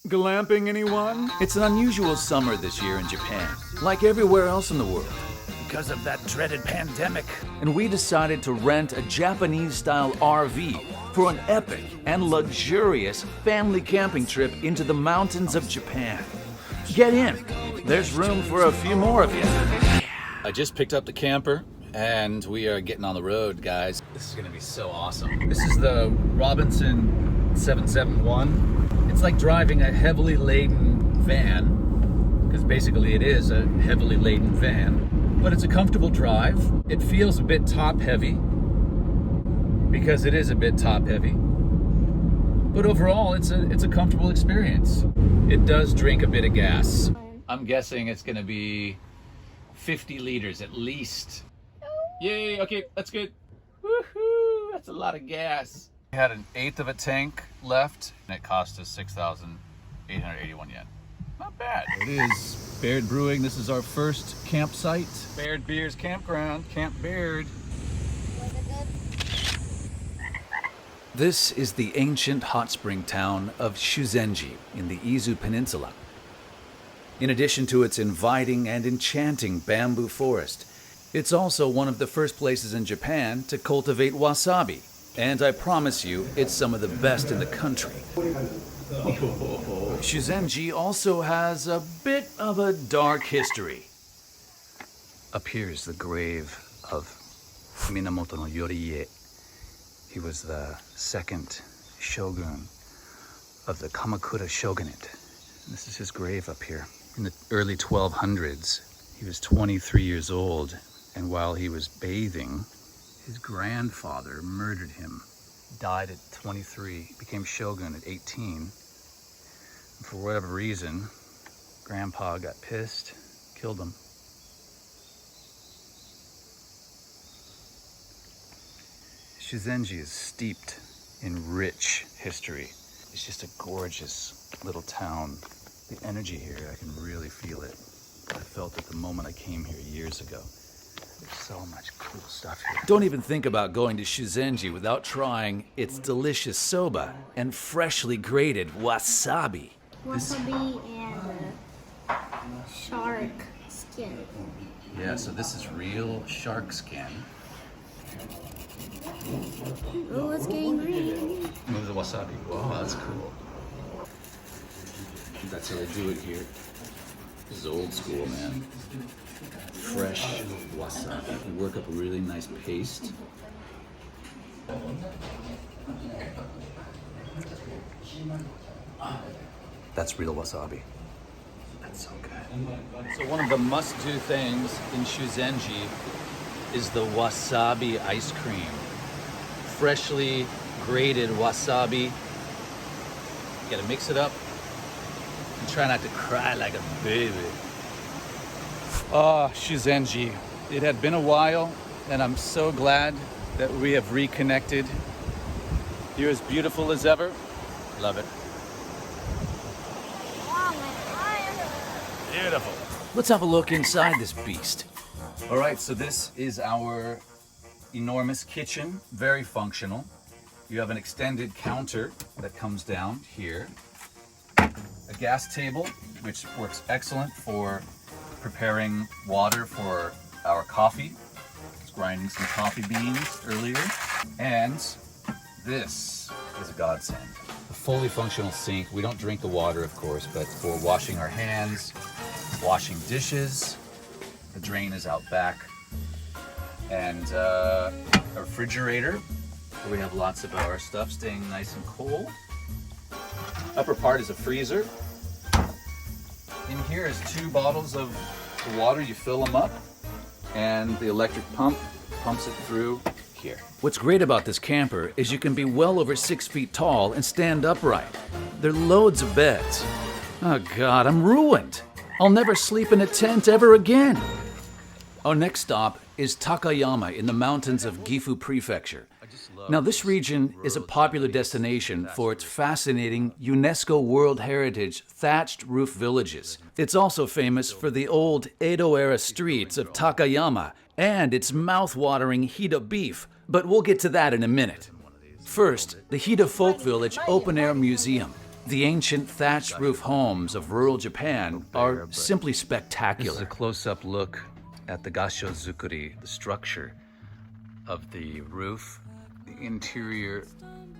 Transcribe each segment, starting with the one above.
Glamping, anyone? It's an unusual summer this year in Japan, like everywhere else in the world. Because of that dreaded pandemic. And we decided to rent a Japanese-style RV for an epic and luxurious family camping trip into the mountains of Japan. Get in. There's room for a few more of you. I just picked up the camper and we are getting on the road, guys. This is gonna be so awesome. This is the Robinson 771. It's like driving a heavily laden van, because basically it is a heavily laden van, but it's a comfortable drive. It feels a bit top heavy, because it is a bit top heavy. But overall, it's a comfortable experience. It does drink a bit of gas. I'm guessing it's gonna be 50 liters at least. Yay, okay, that's good. Woohoo, that's a lot of gas. We had 1/8 of a tank left, and it cost us 6,881 yen. Not bad. It is Baird Brewing. This is our first campsite. Baird Beer's campground, Camp Baird. This is the ancient hot spring town of Shuzenji in the Izu Peninsula. In addition to its inviting and enchanting bamboo forest, it's also one of the first places in Japan to cultivate wasabi. And I promise you, it's some of the best in the country. Shuzenji also has a bit of a dark history. Up here is the grave of Minamoto Nojiri. He was the second shogun of the Kamakura shogunate. And this is his grave up here. In the early 1200s, he was 23 years old, and while he was bathing, his grandfather murdered him. Died at 23, became shogun at 18. And for whatever reason, Grandpa got pissed, killed him. Shuzenji is steeped in rich history. It's just a gorgeous little town. The energy here, I can really feel it. I felt it the moment I came here years ago. There's so much cool stuff here. Don't even think about going to Shuzenji without trying its delicious soba and freshly grated wasabi. Wasabi and shark skin. Yeah, so this is real shark skin. Oh, it's getting green. Move the wasabi. Wow, that's cool. That's how they do it here. This is old school, man. Fresh wasabi. You work up a really nice paste. That's real wasabi. That's so good. So one of the must-do things in Shuzenji is the wasabi ice cream. Freshly grated wasabi. You gotta mix it up and try not to cry like a baby. Ah, Shuzenji. It had been a while, and I'm so glad that we have reconnected. You're as beautiful as ever. Love it. Beautiful. Let's have a look inside this beast. All right, so this is our enormous kitchen, very functional. You have an extended counter that comes down here. A gas table, which works excellent for preparing water for our coffee. I was grinding some coffee beans earlier. And this is a godsend. A fully functional sink. We don't drink the water, of course, but for washing our hands, washing dishes. The drain is out back. And a refrigerator, where we have lots of our stuff staying nice and cool. Upper part is a freezer. In here is 2 bottles of water. You fill them up, and the electric pump pumps it through here. What's great about this camper is you can be well over 6 feet tall and stand upright. There are loads of beds. Oh God, I'm ruined. I'll never sleep in a tent ever again. Our next stop is Takayama in the mountains of Gifu Prefecture. Now, this region is a popular destination for its fascinating UNESCO World Heritage thatched roof villages. It's also famous for the old Edo-era streets of Takayama and its mouth-watering Hida beef, but we'll get to that in a minute. First, the Hida Folk Village Open Air Museum. The ancient thatched roof homes of rural Japan are simply This is spectacular. a close-up look at the gasho-zukuri, the structure of the roof, the interior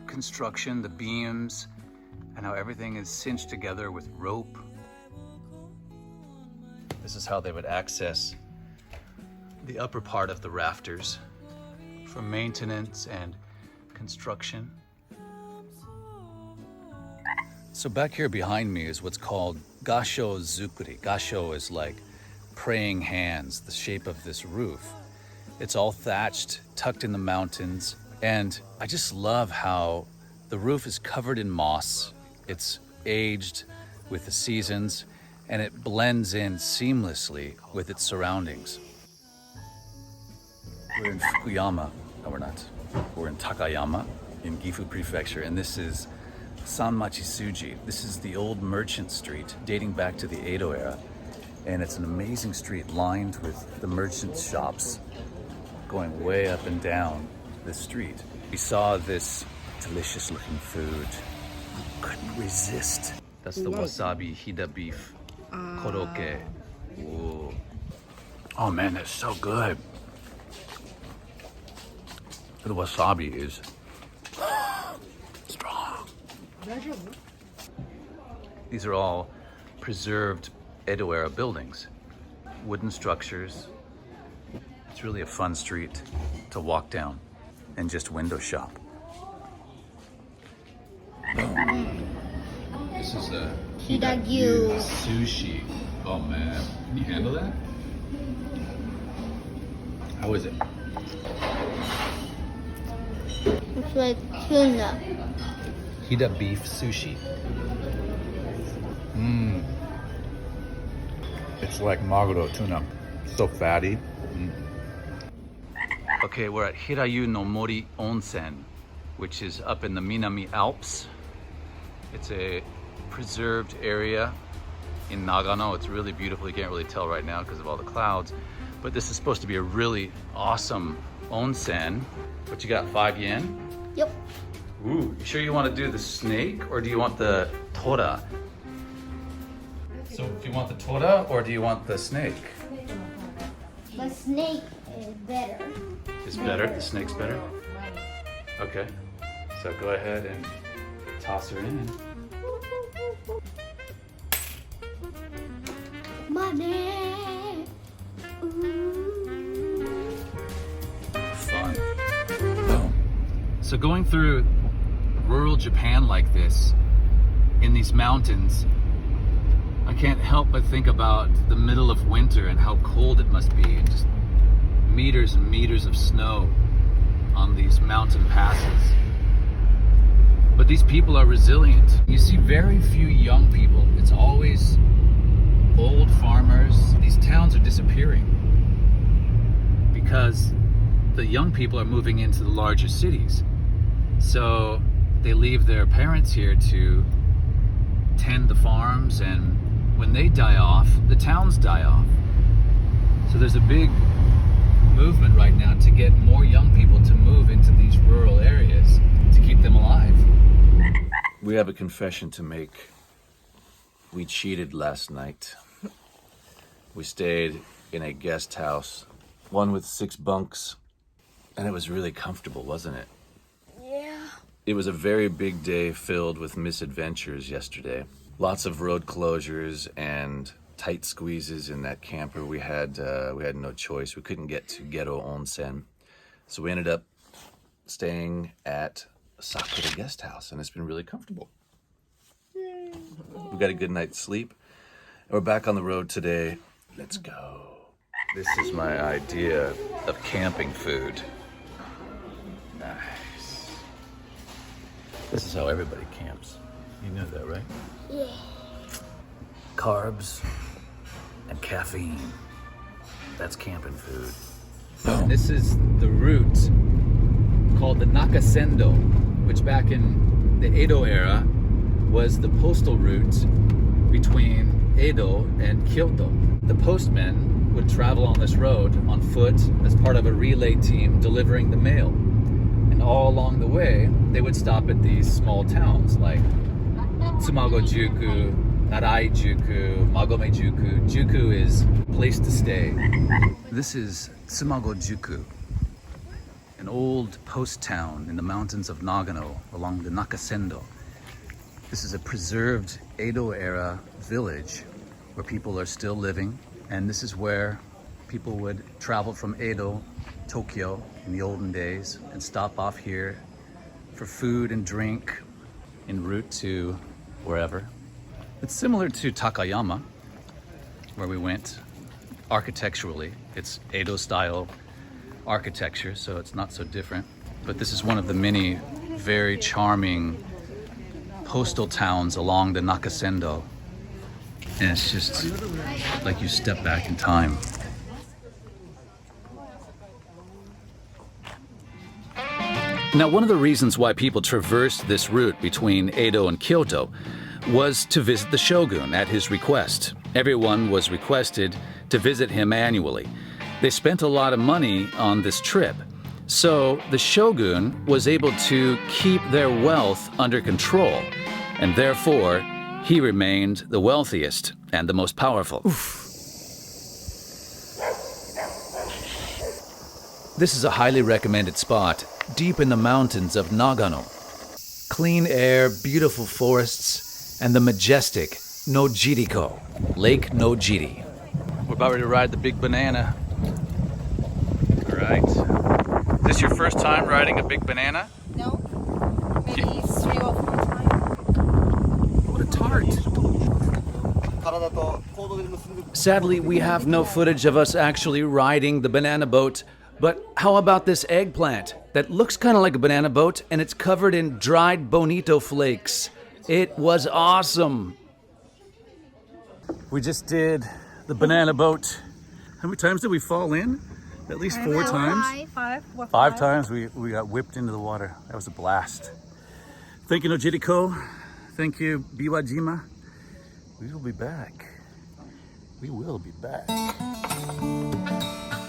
construction, the beams, and how everything is cinched together with rope. This is how they would access the upper part of the rafters for maintenance and construction. So back here behind me is what's called gasho-zukuri. Gasho is like praying hands, the shape of this roof. It's all thatched, tucked in the mountains, and I just love how the roof is covered in moss. It's aged with the seasons, and it blends in seamlessly with its surroundings. We're in Fukuyama. No, we're not. We're in Takayama in Gifu Prefecture, and this is Sanmachi Suji. This is the old merchant street dating back to the Edo era, and it's an amazing street lined with the merchant shops going way up and down the street. We saw this delicious looking food. Couldn't resist. That's the wasabi hida beef koroke. Ooh. Oh man, that's so good. The wasabi is strong. These are all preserved Edo era buildings, wooden structures. It's really a fun street to walk down and just window shop. This is a Hidagyu sushi. Oh man, can you handle that? How is it? It's like tuna. Hida beef sushi. It's like maguro tuna. So fatty. Okay, we're at Hirayu no Mori Onsen, which is up in the Minami Alps. It's a preserved area in Nagano. It's really beautiful. You can't really tell right now because of all the clouds. But this is supposed to be a really awesome onsen. What you got, 5 yen? Yep. Ooh, you sure you want to do the snake or do you want the tora? So do you want the tora or do you want the snake? The snake is better. Is better? The snake's better? Okay. So go ahead and toss her in. Money. Ooh. Fun. So going through rural Japan like this, in these mountains, I can't help but think about the middle of winter and how cold it must be, and just meters and meters of snow on these mountain passes. But these people are resilient. You see very few young people. It's always old farmers. These towns are disappearing because the young people are moving into the larger cities. So they leave their parents here to tend the farms, and when they die off, the towns die off. So there's a big movement right now to get more young people to move into these rural areas to keep them alive. We have a confession to make. We cheated last night. We stayed in a guest house, one with 6 bunks, and it was really comfortable, wasn't it? Yeah. It was a very big day filled with misadventures yesterday. Lots of road closures and tight squeezes in that camper. We had no choice. We couldn't get to Ghetto Onsen. So we ended up staying at Sakura Guest House, and it's been really comfortable. We got a good night's sleep. And we're back on the road today. Let's go. This is my idea of camping food. Nice. This is how everybody camps. You know that, right? Yeah. Carbs and caffeine. That's camping food. And this is the route called the Nakasendo, which back in the Edo era was the postal route between Edo and Kyoto. The postmen would travel on this road on foot as part of a relay team delivering the mail. And all along the way, they would stop at these small towns like Tsumago-juku, Narai-juku, Magome-juku. Juku is place to stay. This is Tsumago-juku, an old post town in the mountains of Nagano along the Nakasendo. This is a preserved Edo-era village where people are still living, and this is where people would travel from Edo, Tokyo in the olden days, and stop off here for food and drink en route to wherever. It's similar to Takayama, where we went architecturally. It's Edo-style architecture, so it's not so different. But this is one of the many very charming postal towns along the Nakasendo. And it's just like you step back in time. Now, one of the reasons why people traversed this route between Edo and Kyoto was to visit the shogun at his request. Everyone was requested to visit him annually. They spent a lot of money on this trip, so the shogun was able to keep their wealth under control, and therefore he remained the wealthiest and the most powerful. This is a highly recommended spot, deep in the mountains of Nagano. Clean air, beautiful forests, and the majestic Nojiriko, Lake Nojiri. We're about ready to ride the big banana. All right. Is this your first time riding a big banana? No, maybe 3 or 4 times. What a tart. Sadly, we have no footage of us actually riding the banana boat, but how about this eggplant that looks kind of like a banana boat and it's covered in dried bonito flakes? It was awesome. We just did the banana boat. How many times did we fall in? At least 4 times? Five times we got whipped into the water. That was a blast. Thank you, Nojiriko. Thank you, Biwajima. We will be back. We will be back.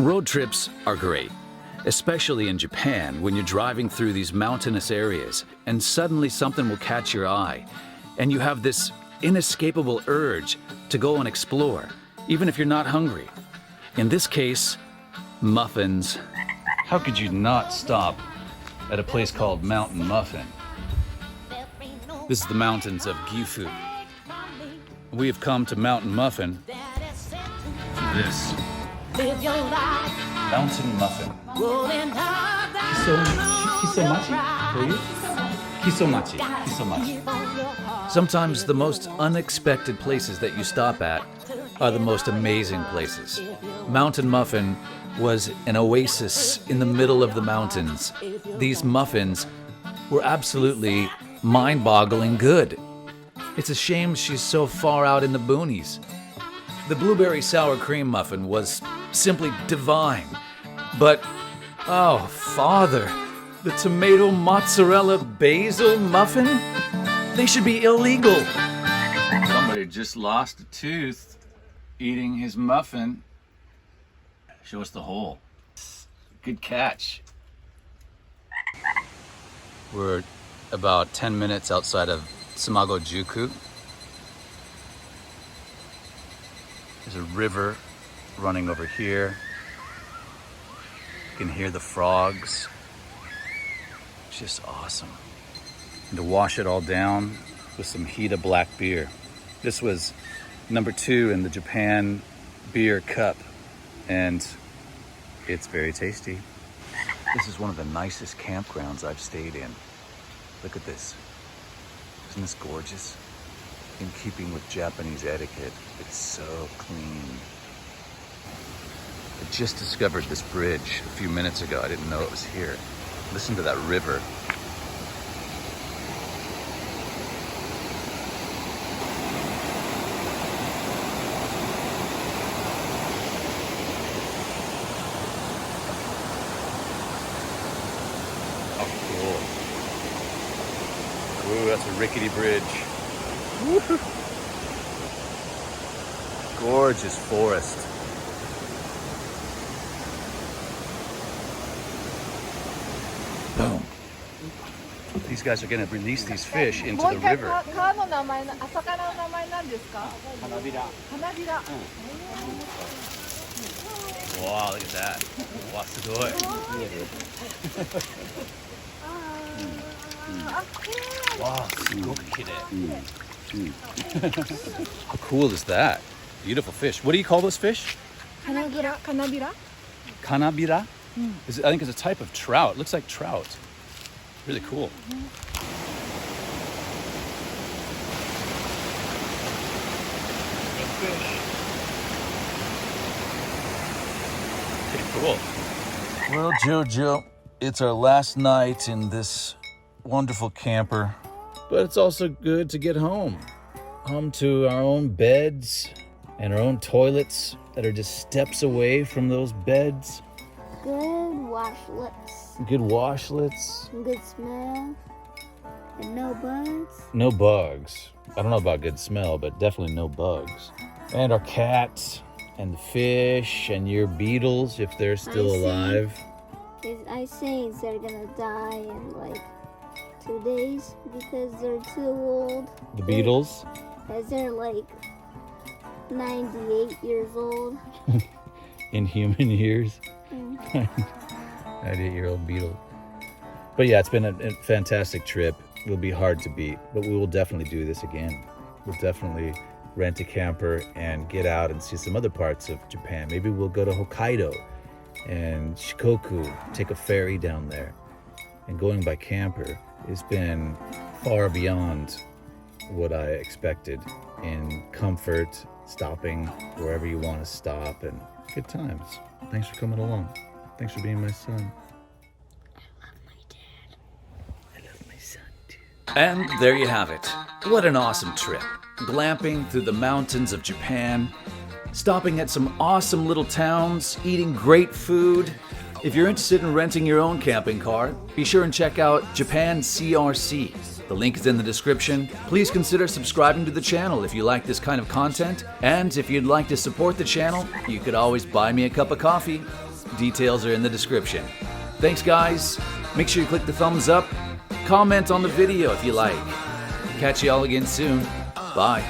Road trips are great, especially in Japan when you're driving through these mountainous areas and suddenly something will catch your eye and you have this inescapable urge to go and explore, even if you're not hungry. In this case, muffins. How could you not stop at a place called Mountain Muffin? This is the mountains of Gifu. We have come to Mountain Muffin for this. Mountain Muffin. Kisomachi for you? Kisomachi. Sometimes the most unexpected places that you stop at are the most amazing places. Mountain Muffin was an oasis in the middle of the mountains. These muffins were absolutely mind-boggling good. It's a shame she's so far out in the boonies. The blueberry sour cream muffin was simply divine. But, oh, Father, the tomato mozzarella basil muffin? They should be illegal. Somebody just lost a tooth eating his muffin. Show us the hole. Good catch. We're about 10 minutes outside of Tsumago-juku. There's a river running over here. You can hear the frogs. It's just awesome. And to wash it all down with some Hida black beer. This was number 2 in the Japan beer cup, and it's very tasty. This is one of the nicest campgrounds I've stayed in. Look at this. Isn't this gorgeous? In keeping with Japanese etiquette, it's so clean. I just discovered this bridge a few minutes ago. I didn't know it was here. Listen to that river. How cool. Ooh, that's a rickety bridge. Woo-hoo. Gorgeous forest. Boom. These guys are going to release these fish into the river. 川の名前な、魚の名前なんですか？花びら。花びら。 Wow, look at that. Wow, すごい. Wow, すごく綺麗. How cool is that? Beautiful fish. What do you call those fish? 花びら。花びら。 Kanabira? I think it's a type of trout. It looks like trout. Really cool. Pretty cool. Well, Jojo, it's our last night in this wonderful camper. But it's also good to get home. Home to our own beds and our own toilets that are just steps away from those beds. Good washlets. Good washlets. Good smell. And no bugs. No bugs. I don't know about good smell, but definitely no bugs. And our cats and the fish and your beetles, if they're still alive. I think they're gonna die in like 2 days because they're too old. The beetles? They're like 98 years old. In human years. 98-year-old beetle. But yeah, it's been a fantastic trip. It'll be hard to beat, but we will definitely do this again. We'll definitely rent a camper and get out and see some other parts of Japan. Maybe we'll go to Hokkaido and Shikoku, take a ferry down there. And going by camper has been far beyond what I expected in comfort, stopping wherever you want to stop, and good times. Thanks for coming along. Thanks for being my son. I love my dad. I love my son too. And there you have it. What an awesome trip. Glamping through the mountains of Japan, stopping at some awesome little towns, eating great food. If you're interested in renting your own camping car, be sure and check out Japan CRC. The link is in the description. Please consider subscribing to the channel if you like this kind of content. And if you'd like to support the channel, you could always buy me a cup of coffee. Details are in the description. Thanks, guys. Make sure you click the thumbs up. Comment on the video if you like. Catch you all again soon. Bye.